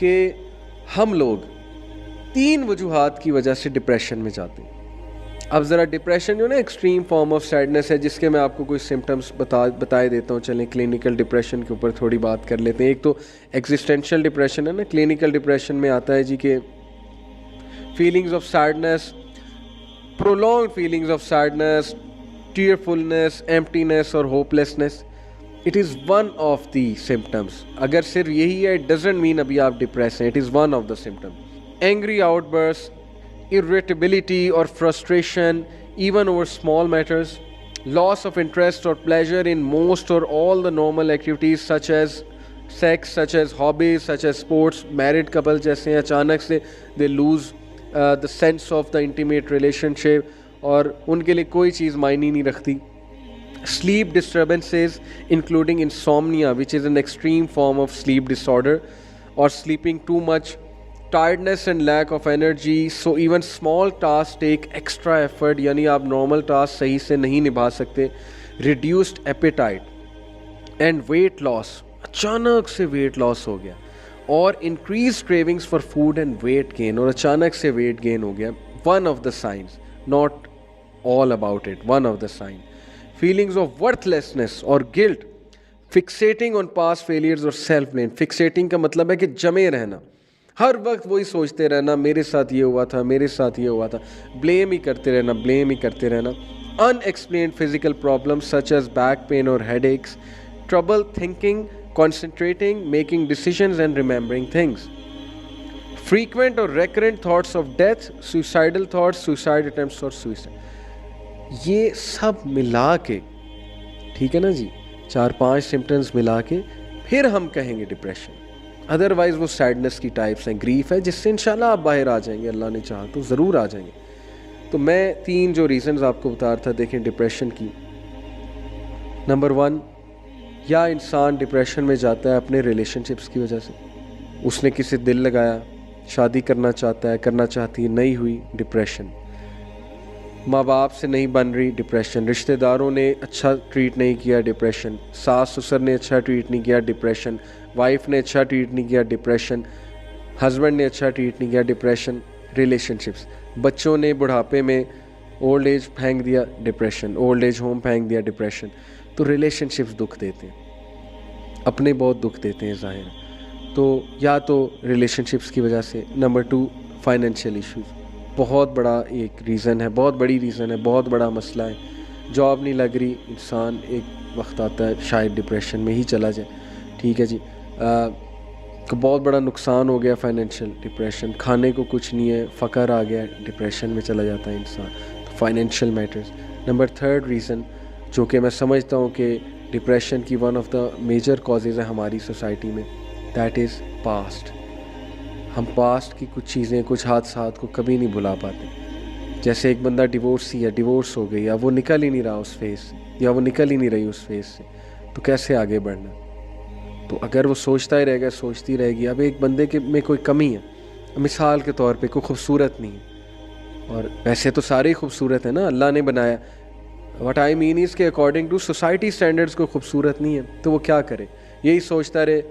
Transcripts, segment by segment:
कि हम लोग 3 वजूहात की वजह से डिप्रेशन में जाते हैं। अब ज़रा डिप्रेशन जो ना एक्सट्रीम फॉर्म ऑफ सैडनेस है, जिसके मैं आपको कुछ सिम्टम्स बताए देता हूँ। चलें क्लिनिकल डिप्रेशन के ऊपर थोड़ी बात कर लेते हैं। एक तो एग्जिस्टेंशियल डिप्रेशन है ना, क्लिनिकल डिप्रेशन में आता है जी के feelings of sadness, prolonged feelings of sadness, tearfulness, emptiness और hopelessness. It is one of the symptoms. अगर सिर्फ यही है, इट डजंट मीन अभी आप डिप्रेस हैं, it is one of the symptoms. Angry outburst, irritability or frustration even over small matters, loss of interest or pleasure in most or all the normal activities such as sex, such as hobbies, such as sports। married couple जैसे अचानक से they lose the sense of the intimate relationship और उनके लिए कोई चीज़ मायने नहीं रखती। sleep disturbances including insomnia which is an extreme form of sleep disorder or sleeping too much, tiredness and lack of energy, so even small tasks take extra effort, यानी आप normal task सही से नहीं निभा सकते। reduced appetite and weight loss, अचानक से weight loss हो गया। और increased cravings for food and weight gain, और अचानक से वेट गेन हो गया। one of the signs, not all about it, one of the sign। feelings of worthlessness or guilt, fixating on past failures or self blame। fixating का मतलब है कि जमे रहना, हर वक्त वही सोचते रहना, मेरे साथ ये हुआ था, मेरे साथ ये हुआ था, ब्लेम ही करते रहना, ब्लेम ही करते रहना। Unexplained physical problems such as back pain और headaches, trouble thinking, concentrating, making decisions and remembering things, frequent और recurrent thoughts of death, suicidal thoughts, suicide attempts और सुसाइड। ये सब मिला के, ठीक है ना जी, 4-5 सिम्टम्स मिला के फिर हम कहेंगे डिप्रेशन। अदरवाइज़ वो सैडनेस की टाइप्स हैं, ग्रीफ है, जिससे इंशाल्लाह आप बाहर आ जाएंगे, अल्लाह ने चाहा तो ज़रूर आ जाएंगे। तो मैं 3 जो रीज़न्स आपको बता रहा था, देखें डिप्रेशन की। नंबर 1, या इंसान डिप्रेशन में जाता है अपने रिलेशनशिप्स की वजह से। उसने किसी दिल लगाया, शादी करना चाहता है, करना चाहती है, नहीं हुई, डिप्रेशन। माँ बाप से नहीं बन रही, डिप्रेशन। रिश्तेदारों ने अच्छा ट्रीट नहीं किया, डिप्रेशन। सास ससुर ने अच्छा ट्रीट नहीं किया, डिप्रेशन। वाइफ ने अच्छा ट्रीट नहीं किया, डिप्रेशन। हस्बैंड ने अच्छा ट्रीट नहीं किया, डिप्रेशन। रिलेशनशिप्स, बच्चों ने बुढ़ापे में ओल्ड एज फेंक दिया, डिप्रेशन। ओल्ड एज होम फेंक दिया, डिप्रेशन। तो रिलेशनशिप्स दुख देते हैं, अपने बहुत दुख देते हैं ज़ाहिर। तो या तो रिलेशनशिप्स की वजह से। नंबर 2, फाइनेंशियल इश्यूज़, बहुत बड़ा एक रीज़न है, बहुत बड़ी रीज़न है, बहुत बड़ा मसला है। जॉब नहीं लग रही, इंसान एक वक्त आता है शायद डिप्रेशन में ही चला जाए, ठीक है जी। बहुत बड़ा नुकसान हो गया, फाइनेंशियल डिप्रेशन। खाने को कुछ नहीं है, फ़क़र आ गया, डिप्रेशन में चला जाता है इंसान। तो फाइनेंशियल मैटर्स। नंबर 3 रीज़न जो कि मैं समझता हूँ कि डिप्रेशन की one of the major causes है हमारी सोसाइटी में, दैट इज़ पास्ट। हम पास्ट की कुछ चीज़ें, कुछ हादसात को कभी नहीं भुला पाते। जैसे एक बंदा डिवोर्स या डिवोर्स हो गई, या वो निकल ही नहीं रहा उस फेज़ से, या वो निकल ही नहीं रही उस फेज़ से, तो कैसे आगे बढ़ना। तो अगर वो सोचता ही रहेगा, सोचती रहेगी, अब एक बंदे के में कोई कमी है, मिसाल के तौर पे कोई खूबसूरत नहीं है, और वैसे तो सारे ही खूबसूरत है ना, अल्लाह ने बनाया। व्हाट आई मीन इज़ के अकॉर्डिंग टू सोसाइटी स्टैंडर्ड्स को खूबसूरत नहीं है, तो वो क्या करे, यही सोचता रहे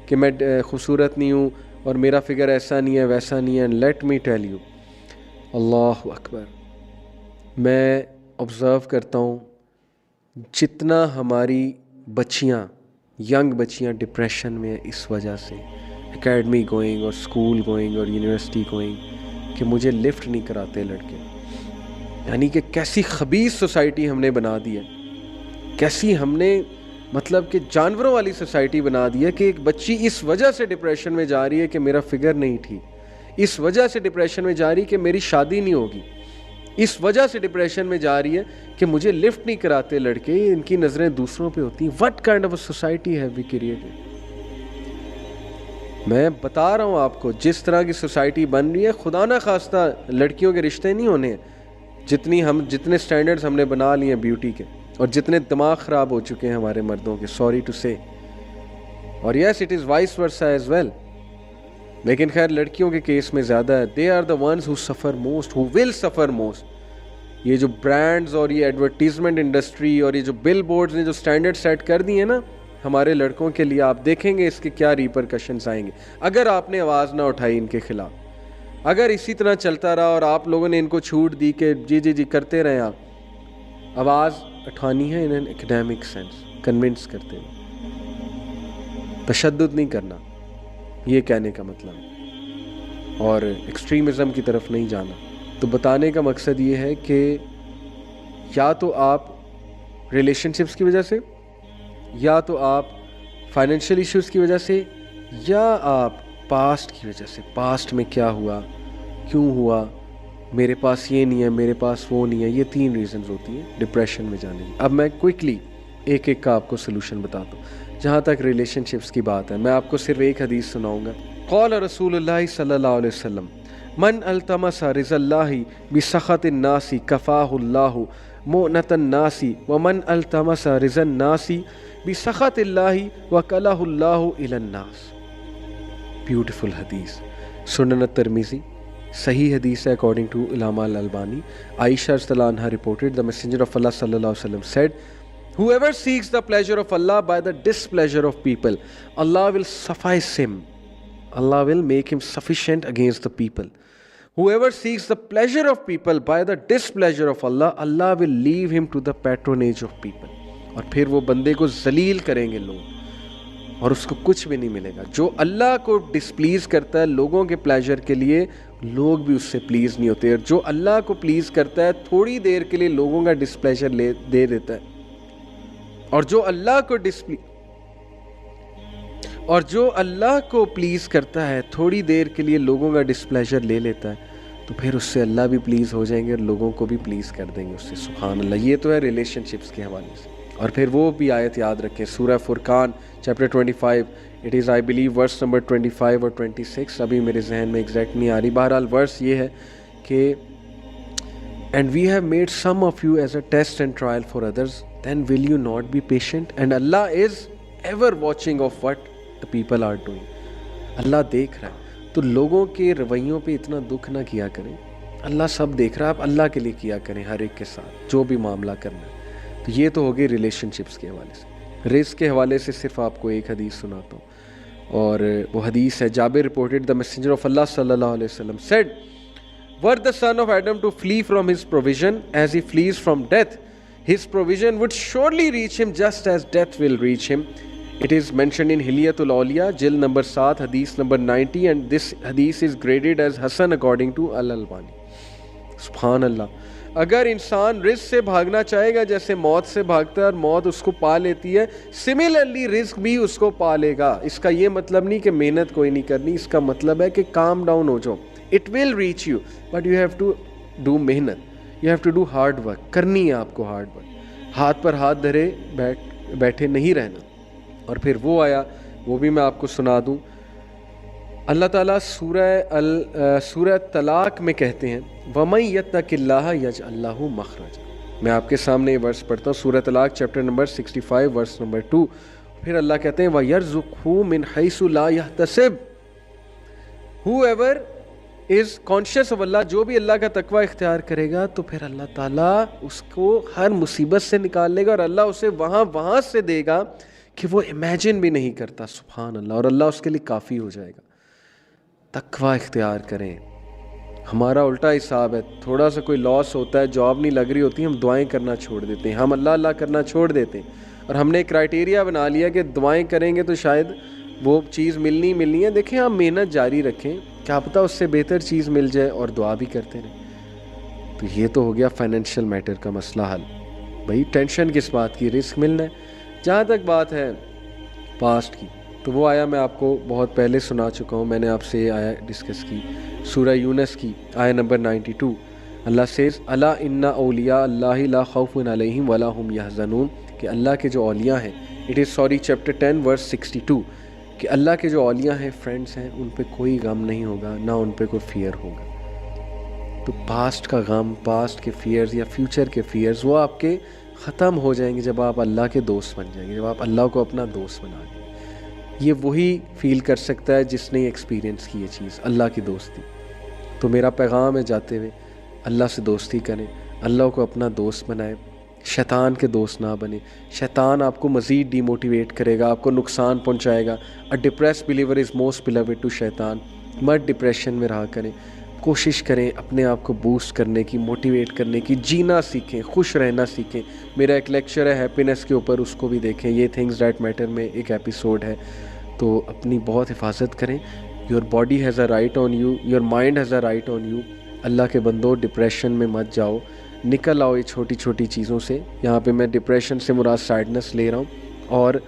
कि मैं खूबसूरत नहीं हूँ और मेरा फिगर ऐसा नहीं है, वैसा नहीं है। लेट मी टेल यू, अल्लाह अकबर, मैं ऑब्ज़र्व करता हूँ जितना हमारी बच्चियाँ, यंग बच्चियाँ डिप्रेशन में इस वजह से, एकेडमी गोइंग और स्कूल गोइंग और यूनिवर्सिटी गोइंग, कि मुझे लिफ्ट नहीं कराते लड़के। यानी कि कैसी खबीस सोसाइटी हमने बना दी है, कैसी हमने मतलब कि जानवरों वाली सोसाइटी बना दी है, कि एक बच्ची इस वजह से डिप्रेशन में जा रही है कि मेरा फिगर नहीं ठीक, इस वजह से डिप्रेशन में जा रही है कि मेरी शादी नहीं होगी, इस वजह से डिप्रेशन में जा रही है कि मुझे लिफ्ट नहीं कराते लड़के, इनकी नज़रें दूसरों पे होती हैं। What kind of a society have we created. मैं बता रहा हूँ आपको, जिस तरह की सोसाइटी बन रही है, खुदा ना खास्ता लड़कियों के रिश्ते नहीं होने हैं, जितने स्टैंडर्ड्स हमने बना लिए हैं ब्यूटी के, और जितने दिमाग ख़राब हो चुके हैं हमारे मर्दों के, सॉरी टू से। और yes, it is vice versa as well, लेकिन खैर लड़कियों के केस में ज़्यादा है। They are the ones who suffer most, who will suffer most. ये जो ब्रांड्स और ये एडवर्टीज़मेंट इंडस्ट्री और ये जो बिल बोर्ड्स ने जो स्टैंडर्ड सेट कर दिए ना, हमारे लड़कों के लिए, आप देखेंगे इसके क्या रिपरकशंस आएंगे अगर आपने आवाज़ ना उठाई इनके खिलाफ। अगर इसी तरह चलता रहा और आप लोगों ने इनको छूट दी कि जी जी जी करते रहें, आप आवाज़ उठानी है in an academic sense, convince करते हुए, तशद्दुद नहीं करना, ये कहने का मतलब, और एक्सट्रीमिज़म की तरफ नहीं जाना। तो बताने का मकसद ये है कि या तो आप रिलेशनशिप्स की वजह से, या तो आप फाइनेंशियल इश्यूज़ की वजह से, या आप पास्ट की वजह से, पास्ट में क्या हुआ, क्यों हुआ, मेरे पास ये नहीं है, मेरे पास वो नहीं है, ये 3 रीज़न्स होती हैं डिप्रेशन में जाने की। अब मैं क्विकली एक एक का आपको सोल्यूशन बताता हूँ। जहाँ तक रिलेशनशिप्स की बात है, मैं आपको सिर्फ एक हदीस सुनाऊँगा। क़ाल रसूलुल्लाह सल्लल्लाहु अलैहि वसल्लम मन अल्तमसा रिज़ल्लाहि बिसख़तिन नासी कफ़ाहुल्लाहु मुअनतन नासी व मन अल्तमसा रिज़न नासी बिसख़तिल्लाहि व कलहुल्लाहु इलन नास। ब्यूटीफुल हदीस, सुनन तिर्मिज़ी, सही हदीस है अकॉर्डिंग टू इलामा अल-अलबानी। आयशा रज़ियल्लाहु अन्हा reported the messenger of Allah सल्लल्लाहु अलैहि वसल्लम said whoever seeks the pleasure of Allah by the displeasure of people, Allah will suffice him. Allah will make him sufficient against the people. Whoever seeks the pleasure of people by the displeasure of Allah, Allah will leave him to the patronage of people. और फिर वो बंदे को जलील करेंगे लोग और उसको कुछ भी नहीं मिलेगा। जो अल्लाह को डिसप्लीज़ करता है लोगों के प्लेजर के लिए, लोग भी उससे प्लीज़ नहीं होते। और जो अल्लाह को प्लीज़ करता है थोड़ी देर के लिए लोगों का डिसप्लेजर दे देता है, और जो अल्लाह को प्लीज़ करता है थोड़ी देर के लिए लोगों का डिसप्लेजर ले लेता है, तो फिर उससे अल्लाह भी प्लीज़ हो जाएंगे और लोगों को भी प्लीज़ कर देंगे उससे। सुभान अल्लाह। ये तो है रिलेशनशिप्स के हवाले से। और फिर वो भी आयत याद रखें, सूरह फुरकान chapter 25, it is I believe verse number 25 और 26, अभी मेरे जहन में एग्जैक्ट नहीं आ रही। बहरहाल वर्स ये है कि and we have made some of you as a test and trial for others, then will you not be patient? And Allah is ever watching of what the people are doing. अल्लाह देख रहा है, तो लोगों के रवैयों पे इतना दुख ना किया करें। अल्लाह सब देख रहा है, आप अल्लाह के लिए किया करें हर एक के साथ जो भी मामला करना है। तो ये तो हो गई रिलेशनशिप्स के हवाले से। रिस्क के हवाले से सिर्फ आपको एक हदीस सुनाता हूँ, और वो हदीस है Jabir reported the messenger of Allah सल्लल्लाहु अलैहि वसल्लम said were the son of Adam to flee from his provision as he flees from death, his provision would surely reach him just as death will reach him. It is mentioned in Hilyatul Awliya, Jil number 7, Hadith number 90, and this Hadith is graded as Hasan according to Al-Albani. Subhan Allah. अगर इंसान risk से भागना चाहेगा जैसे मौत से भागता है और मौत उसको पा लेती है, सिमिलरली रिस्क भी उसको पा लेगा। इसका ये मतलब नहीं कि मेहनत कोई नहीं करनी, इसका मतलब है कि काम डाउन हो जाओ। It will reach you but you have to do मेहनत, you have to do hard work. करनी है आपको हार्ड वर्क, हाथ पर हाथ धरे बैठे नहीं रहना। और फिर वो आया, वो भी मैं आपको सुना दूं। अल्लाह ताला सूरह तलाक में कहते हैं वमन यत्तकिल्लाह यजअल लहू मखरजा। मैं आपके सामने ये वर्स पढ़ता हूँ, सूरह तलाक चैप्टर नंबर 65 वर्स नंबर 2। फिर अल्लाह कहते हैं वयरज़ुक़हू मिन हैसु ला यहतसिब। हूएवर इज़ कॉन्शियस ऑफ अल्लाह, जो भी अल्लाह का तकवा इख्तियार करेगा तो फिर अल्लाह ताला उसको हर मुसीबत से निकाल लेगा और अल्लाह उसे वहाँ से देगा कि वो इमेजिन भी नहीं करता। सुभान अल्लाह। और अल्लाह उसके लिए काफ़ी हो जाएगा। तकवा इख्तियार करें। हमारा उल्टा हिसाब है, थोड़ा सा कोई लॉस होता है, जॉब नहीं लग रही होती, हम दुआएं करना छोड़ देते हैं, हम अल्लाह अल्लाह करना छोड़ देते हैं। और हमने क्राइटेरिया बना लिया कि दुआएं करेंगे तो शायद वो चीज़ मिलनी है। देखें, आप मेहनत जारी रखें, क्या पता उससे बेहतर चीज़ मिल जाए, और दुआ भी करते रहें। तो ये तो हो गया फाइनेंशियल मैटर का मसला हल। भाई टेंशन किस बात की, रिस्क मिलना है। जहाँ तक बात है पास्ट की, तो वो आया मैं आपको बहुत पहले सुना चुका हूँ, मैंने आपसे आया डिस्कस की, सूरह यूनस की आया नंबर 92। अल्लाह सेज़ अला इन्ना औलिया अल्लाहि ला खौफुन अलैहिम वला हुम यहज़नून, कि अल्लाह के जो औलिया हैं, इट इज़ चैप्टर 10 वर्स 62, कि अल्लाह के जो औलिया हैं, फ्रेंड्स हैं, उन पे कोई गम नहीं होगा, ना उन पे कोई फ़ियर होगा। तो पास्ट का गम, पास्ट के फ़ियर्स या फ्यूचर के फ़ियर्स, वो आपके ख़त्म हो जाएंगे जब आप अल्लाह के दोस्त बन जाएंगे, जब आप अल्लाह को अपना दोस्त बना लेंगे। ये वही फ़ील कर सकता है जिसने एक्सपीरियंस की ये चीज़, अल्लाह की दोस्ती। तो मेरा पैगाम है जाते हुए, अल्लाह से दोस्ती करें, अल्लाह को अपना दोस्त बनाएं, शैतान के दोस्त ना बने। शैतान आपको मज़ीद डीमोटिवेट करेगा, आपको नुकसान पहुंचाएगा। A depressed believer is most beloved to शैतान। मत डिप्रेशन में रहा करें, कोशिश करें अपने आप को बूस्ट करने की, मोटिवेट करने की, जीना सीखें, खुश रहना सीखें। मेरा एक लेक्चर है हैप्पीनेस के ऊपर, उसको भी देखें। ये थिंग्स दैट मैटर में एक एपिसोड है। तो अपनी बहुत हिफाजत करें। Your body has a right on you, your mind has a right on you. अल्लाह के बंदो, डिप्रेशन में मत जाओ, निकल आओ ये छोटी छोटी चीज़ों से। यहाँ पे मैं डिप्रेशन से मुराद सैडनेस ले रहा हूँ। और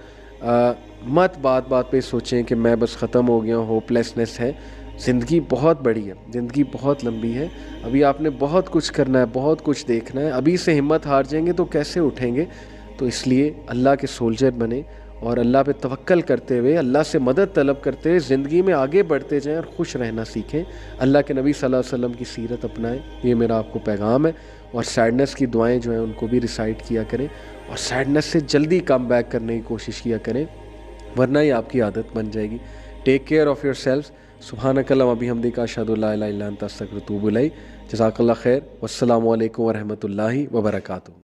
मत बात बात पे सोचें कि मैं बस ख़त्म हो गया हूँ, होपलेसनेस है। ज़िंदगी बहुत बड़ी है, ज़िंदगी बहुत लंबी है। अभी आपने बहुत कुछ करना है, बहुत कुछ देखना है। अभी से हिम्मत हार जाएंगे तो कैसे उठेंगे। तो इसलिए अल्लाह के सोल्जर बने और अल्लाह पे तवक्कल करते हुए, अल्लाह से मदद तलब करते हुए ज़िंदगी में आगे बढ़ते जाएं और खुश रहना सीखें। अल्लाह के नबी सल्लल्लाहु अलैहि वसल्लम की सीरत अपनाएं। ये मेरा आपको पैगाम है। और सैडनेस की दुआएं जो हैं उनको भी रिसाइट किया करें और सैडनेस से जल्दी कम बैक करने की कोशिश किया करें, वरना ये आपकी आदत बन जाएगी। Take care of yourself. सुब्हानकल्लाह व बिहम्दिका अशहदु अल्ला इलाहा इल्ला अंता अस्तगफिरुका व अतूबु इलैक। जज़ाकल्लाह खैर। वस्सलामु अलैकुम व रहमतुल्लाहि व बरकातुहू।